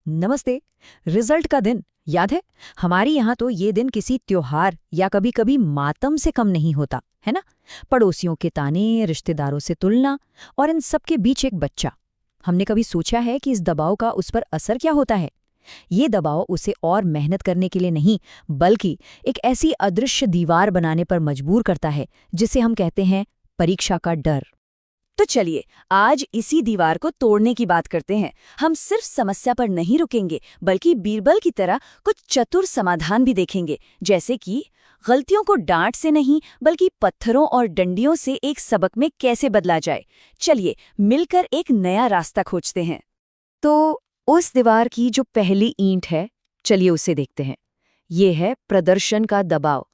नमस्ते। रिजल्ट का दिन याद है? हमारे यहाँ तो ये दिन किसी त्योहार या कभी कभी मातम से कम नहीं होता है ना। पड़ोसियों के ताने, रिश्तेदारों से तुलना, और इन सब के बीच एक बच्चा। हमने कभी सोचा है कि इस दबाव का उस पर असर क्या होता है? ये दबाव उसे और मेहनत करने के लिए नहीं, बल्कि एक ऐसी अदृश्य दीवार बनाने पर मजबूर करता है जिसे हम कहते हैं परीक्षा का डर। तो चलिए आज इसी दीवार को तोड़ने की बात करते हैं। हम सिर्फ समस्या पर नहीं रुकेंगे, बल्कि बीरबल की तरह कुछ चतुर समाधान भी देखेंगे, जैसे कि गलतियों को डांट से नहीं बल्कि पत्थरों और डंडियों से एक सबक में कैसे बदला जाए। चलिए मिलकर एक नया रास्ता खोजते हैं। तो उस दीवार की जो पहली ईंट है, चलिए उसे देखते हैं। ये है प्रदर्शन का दबाव।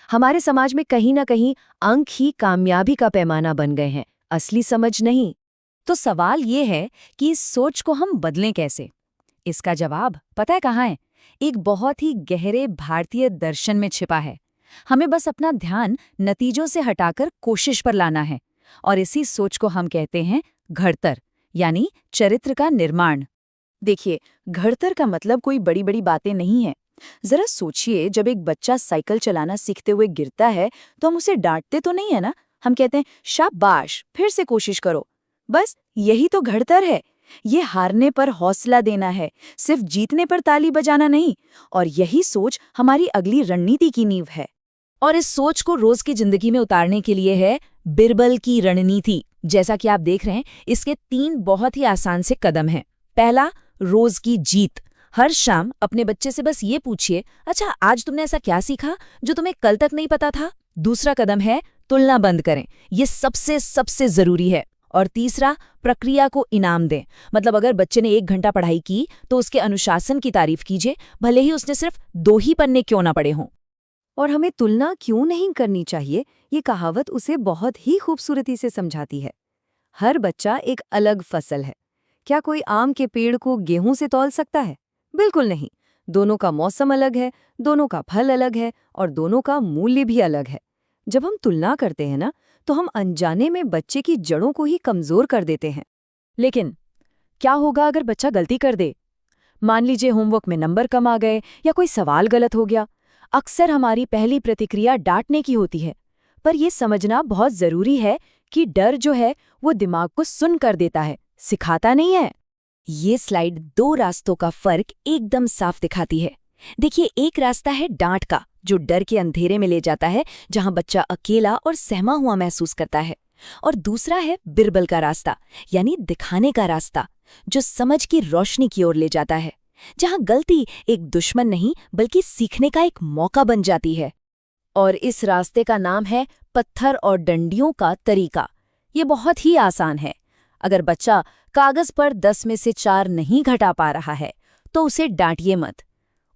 हमारे समाज में कहीं ना कहीं अंक ही कामयाबी का पैमाना बन गए हैं, असली समझ नहीं। तो सवाल ये है कि इस सोच को हम बदलें कैसे? इसका जवाब पता है कहाँ है? एक बहुत ही गहरे भारतीय दर्शन में छिपा है। हमें बस अपना ध्यान नतीजों से हटाकर कोशिश पर लाना है, और इसी सोच को हम कहते हैं घड़तर, यानी चरित्र का निर्माण। देखिए, घड़तर का मतलब कोई बड़ी बड़ी बातें नहीं है। जरा सोचिए, जब एक बच्चा साइकिल चलाना सीखते हुए गिरता है तो हम उसे डांटते तो नहीं है ना। हम कहते हैं शाबाश, फिर से कोशिश करो। बस यही तो घड़तर है। ये हारने पर हौसला देना है, सिर्फ जीतने पर ताली बजाना नहीं। और यही सोच हमारी अगली रणनीति की नींव है। और इस सोच को रोज की जिंदगी में उतारने के लिए है बिरबल की रणनीति। जैसा कि आप देख रहे हैं, इसके 3 बहुत ही आसान से कदम हैं। पहला, रोज की जीत। हर शाम अपने बच्चे से बस ये पूछिए, अच्छा आज तुमने ऐसा क्या सीखा जो तुम्हें कल तक नहीं पता था। दूसरा कदम है तुलना बंद करें, ये सबसे सबसे जरूरी है। और तीसरा, प्रक्रिया को इनाम दें। मतलब अगर बच्चे ने 1 घंटा पढ़ाई की तो उसके अनुशासन की तारीफ कीजिए, भले ही उसने सिर्फ 2 ही पन्ने क्यों ना पढ़े हों। और हमें तुलना क्यों नहीं करनी चाहिए, ये कहावत उसे बहुत ही खूबसूरती से समझाती है। हर बच्चा एक अलग फसल है। क्या कोई आम के पेड़ को गेहूं से तौल सकता है? बिल्कुल नहीं। दोनों का मौसम अलग है, दोनों का फल अलग है, और दोनों का मूल्य भी अलग है। जब हम तुलना करते हैं ना, तो हम अनजाने में बच्चे की जड़ों को ही कमजोर कर देते हैं। लेकिन क्या होगा अगर बच्चा गलती कर दे? मान लीजिए होमवर्क में नंबर कम आ गए या कोई सवाल गलत हो गया। अक्सर हमारी पहली प्रतिक्रिया डांटने की होती है, पर यह समझना बहुत जरूरी है कि डर जो है वो दिमाग को सुन कर देता है, सिखाता नहीं है। ये स्लाइड 2 रास्तों का फर्क एकदम साफ दिखाती है। देखिए, एक रास्ता है डांट का, जो डर के अंधेरे में ले जाता है, जहां बच्चा अकेला और सहमा हुआ महसूस करता है। और दूसरा है बिरबल का रास्ता, यानी दिखाने का रास्ता, जो समझ की रोशनी की ओर ले जाता है, जहां गलती एक दुश्मन नहीं बल्कि सीखने का एक मौका बन जाती है। और इस रास्ते का नाम है पत्थर और डंडियों का तरीका। ये बहुत ही आसान है। अगर बच्चा कागज पर 10 में से 4 नहीं घटा पा रहा है तो उसे डांटिए मत।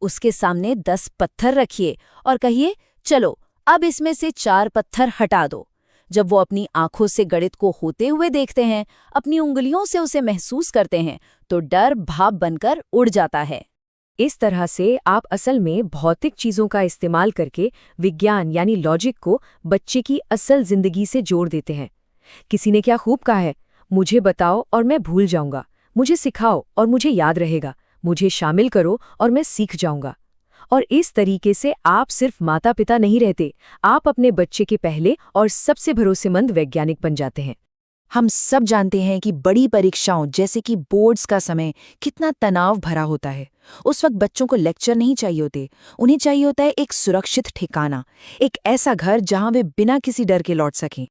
उसके सामने 10 पत्थर रखिए और कहिए, चलो अब इसमें से 4 पत्थर हटा दो। जब वो अपनी आंखों से गणित को होते हुए देखते हैं, अपनी उंगलियों से उसे महसूस करते हैं, तो डर भाप बनकर उड़ जाता है। इस तरह से आप असल में भौतिक चीजों का इस्तेमाल करके विज्ञान यानी लॉजिक को बच्चे की असल जिंदगी से जोड़ देते हैं। किसी ने क्या खूब कहा है, मुझे बताओ और मैं भूल जाऊंगा, मुझे सिखाओ और मुझे याद रहेगा, मुझे शामिल करो और मैं सीख जाऊंगा। और इस तरीके से आप सिर्फ माता पिता नहीं रहते, आप अपने बच्चे के पहले और सबसे भरोसेमंद वैज्ञानिक बन जाते हैं। हम सब जानते हैं कि बड़ी परीक्षाओं जैसे कि बोर्ड्स का समय कितना तनाव भरा होता है। उस वक्त बच्चों को लेक्चर नहीं चाहिए होते, उन्हें चाहिए होता है एक सुरक्षित ठिकाना, एक ऐसा घर जहां वे बिना किसी डर के लौट सकें।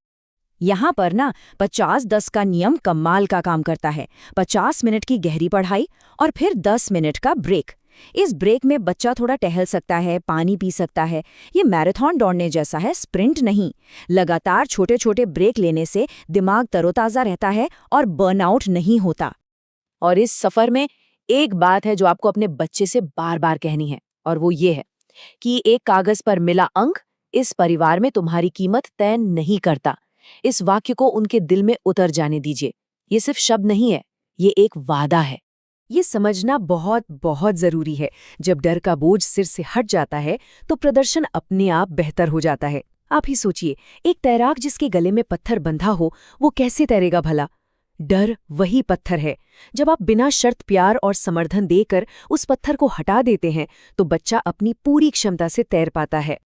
यहाँ पर ना 50-10 का नियम कमाल का काम करता है। 50 मिनट की गहरी पढ़ाई और फिर 10 मिनट का ब्रेक। इस ब्रेक में बच्चा थोड़ा टहल सकता है, पानी पी सकता है। ये मैराथन दौड़ने जैसा है, स्प्रिंट नहीं। लगातार छोटे छोटे ब्रेक लेने से दिमाग तरोताज़ा रहता है और बर्नआउट नहीं होता। और इस सफ़र में एक बात है जो आपको अपने बच्चे से बार बार कहनी है, और वो ये है कि एक कागज़ पर मिला अंक इस परिवार में तुम्हारी कीमत तय नहीं करता। इस वाक्य को उनके दिल में उतर जाने दीजिए। ये सिर्फ शब्द नहीं है, ये एक वादा है। ये समझना बहुत बहुत जरूरी है। जब डर का बोझ सिर से हट जाता है तो प्रदर्शन अपने आप बेहतर हो जाता है। आप ही सोचिए, एक तैराक जिसके गले में पत्थर बंधा हो, वो कैसे तैरेगा भला? डर वही पत्थर है। जब आप बिना शर्त प्यार और समर्थन देकर उस पत्थर को हटा देते हैं तो बच्चा अपनी पूरी क्षमता से तैर पाता है।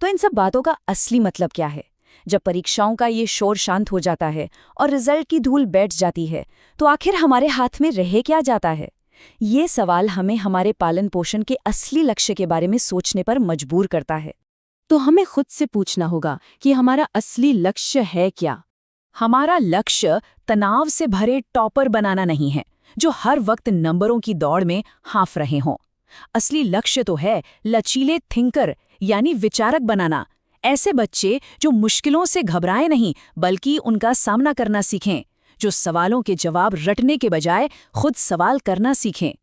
तो इन सब बातों का असली मतलब क्या है? जब परीक्षाओं का ये शोर शांत हो जाता है और रिजल्ट की धूल बैठ जाती है, तो आखिर हमारे हाथ में रह क्या जाता है? ये सवाल हमें हमारे पालन पोषण के असली लक्ष्य के बारे में सोचने पर मजबूर करता है। तो हमें खुद से पूछना होगा कि हमारा असली लक्ष्य है क्या? हमारा लक्ष्य तनाव से भरे टॉपर बनाना नहीं है, जो हर वक्त नंबरों की दौड़ में हाँफ रहे हों। असली लक्ष्य तो है लचीले थिंकर यानी विचारक बनाना। ऐसे बच्चे जो मुश्किलों से घबराए नहीं बल्कि उनका सामना करना सीखें, जो सवालों के जवाब रटने के बजाय खुद सवाल करना सीखें।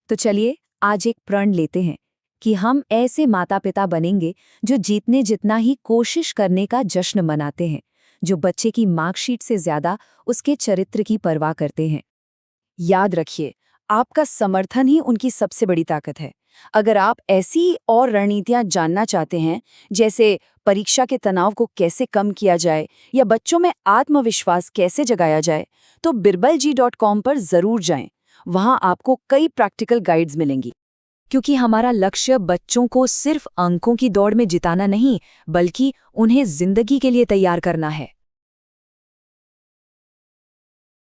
तो चलिए आज एक प्रण लेते हैं कि हम ऐसे माता पिता बनेंगे जो जीतने जितना ही कोशिश करने का जश्न मनाते हैं, जो बच्चे की मार्कशीट से ज्यादा उसके चरित्र की परवाह करते हैं। याद रखिए, आपका समर्थन ही उनकी सबसे बड़ी ताकत है। अगर आप ऐसी और रणनीतियां जानना चाहते हैं, जैसे परीक्षा के तनाव को कैसे कम किया जाए या बच्चों में आत्मविश्वास कैसे जगाया जाए, तो birbalji.com पर जरूर जाएं। वहां आपको कई प्रैक्टिकल गाइड्स मिलेंगी। क्योंकि हमारा लक्ष्य बच्चों को सिर्फ अंकों की दौड़ में जिताना नहीं, बल्कि उन्हें जिंदगी के लिए तैयार करना है।